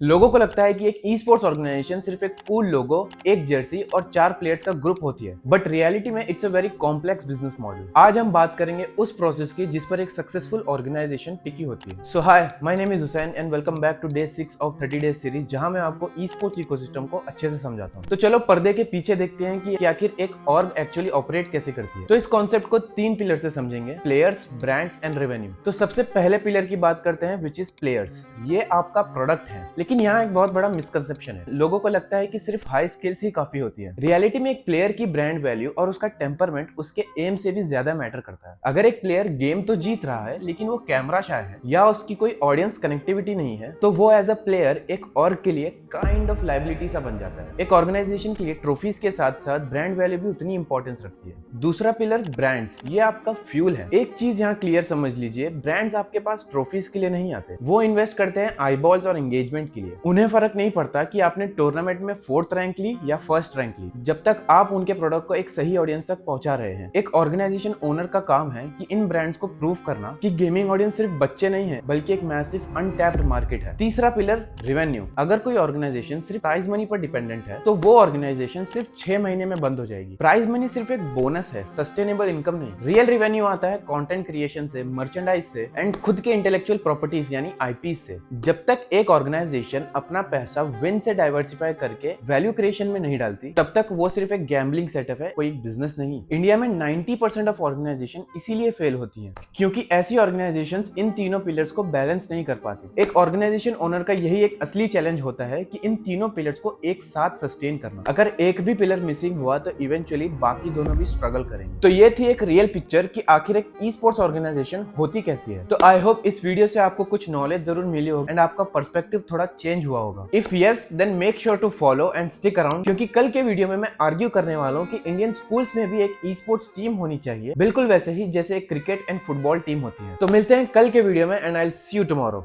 लोगों को लगता है कि एक ई स्पोर्ट्स ऑर्गेनाइजेशन सिर्फ एक कूल लोगो, एक जर्सी और 4 प्लेयर्स का ग्रुप होती है, बट रियलिटी में it's a very complex business model. आज हम बात करेंगे उस प्रोसेस की जिस पर एक सक्सेसफुल ऑर्गेनाइजेशन टिकी होती है। So hi, my name is Hussain and welcome back to day 6 of 30 days series, जहां मैं आपको ई स्पोर्ट्स इकोसिस्टम को अच्छे से समझाता हूं। तो चलो पर्दे के पीछे देखते हैं कि आखिर एक ऑर्ग एक्चुअली ऑपरेट कैसे करती है। तो इस कॉन्सेप्ट को 3 पिलर से समझेंगे: प्लेयर्स, ब्रांड्स एंड रेवेन्यू। तो सबसे पहले पिलर की बात करते हैं, विच इज प्लेयर्स। ये आपका प्रोडक्ट है, लेकिन यहाँ एक बहुत बड़ा मिसकंसेप्शन है। लोगों को लगता है कि सिर्फ हाई स्किल्स ही काफी होती है। रियलिटी में एक प्लेयर की ब्रांड वैल्यू और उसका टेम्परमेंट उसके एम से भी ज्यादा मैटर करता है। अगर एक प्लेयर गेम तो जीत रहा है लेकिन वो कैमरा शाय है या उसकी कोई ऑडियंस कनेक्टिविटी नहीं है, तो वो एज अ प्लेयर एक ऑर्ग के लिए काइंड ऑफ लायबिलिटी सा बन जाता है। एक ऑर्गेनाइजेशन के लिए ट्रॉफीज के साथ साथ ब्रांड वैल्यू भी उतनी इंपॉर्टेंस रखती है। दूसरा पिलर ब्रांड्स, ये आपका फ्यूल है। एक चीज यहाँ क्लियर समझ लीजिए, ब्रांड्स आपके पास ट्रॉफीज के लिए नहीं आते, वो इन्वेस्ट करते हैं आईबॉल्स और एंगेजमेंट के लिए। उन्हें फर्क नहीं पड़ता कि आपने टूर्नामेंट में 4th रैंक ली या 1st रैंक ली, जब तक आप उनके प्रोडक्ट को एक सही ऑडियंस तक पहुंचा रहे हैं। एक ऑर्गेनाइजेशन ओनर का काम है कि इन ब्रांड्स को प्रूव करना कि गेमिंग ऑडियंस सिर्फ बच्चे नहीं है, बल्कि एक मैसिव अनटैप्ड मार्केट है। तीसरा पिलर रेवेन्यू। अगर कोई ऑर्गेनाइजेशन सिर्फ प्राइज मनी पर डिपेंडेंट है, तो वो ऑर्गेनाइजेशन सिर्फ 6 महीने में बंद हो जाएगी। प्राइज मनी सिर्फ एक बोनस है, सस्टेनेबल इनकम नहीं। रियल रेवेन्यू आता है कंटेंट क्रिएशन से, मर्चेंडाइज से एंड खुद के इंटेलेक्चुअल प्रॉपर्टीज यानी आईपी से। जब तक एक ऑर्गेनाइजेशन अपना पैसा विन से डाइवर्सिफाई करके वैल्यू क्रिएशन में नहीं डालती, तब तक वो सिर्फ एक गैम्बलिंग सेटअप है, कोई बिजनेस नहीं। इंडिया में 90% ऑफ ऑर्गेनाइजेशन इसीलिए फेल होती हैं, क्योंकि ऐसी ऑर्गेनाइजेशंस इन तीनों पिलर्स को बैलेंस नहीं कर पाती। एक ऑर्गेनाइजेशन ओनर का यही एक असली चैलेंज होता है कि इन तीनों पिलर्स को एक साथ सस्टेन करना। अगर एक भी पिलर मिसिंग हुआ तो इवेंचुअली बाकी दोनों भी स्ट्रगल करेंगे। तो ये थी एक रियल पिक्चर कि आखिर एक ई स्पोर्ट्स ऑर्गेनाइजेशन होती कैसी है। तो आई होप इस वीडियो से आपको कुछ नॉलेज जरूर मिली होगी एंड आपका पर्सपेक्टिव थोड़ा चेंज हुआ होगा। If yes, then make sure to follow and stick around, क्योंकि कल के वीडियो में मैं आर्ग्यू करने वाला हूँ कि इंडियन स्कूल्स में भी एक ई स्पोर्ट्स टीम होनी चाहिए, बिल्कुल वैसे ही जैसे एक क्रिकेट एंड फुटबॉल टीम होती है। तो मिलते हैं कल के वीडियो में and I will see you tomorrow.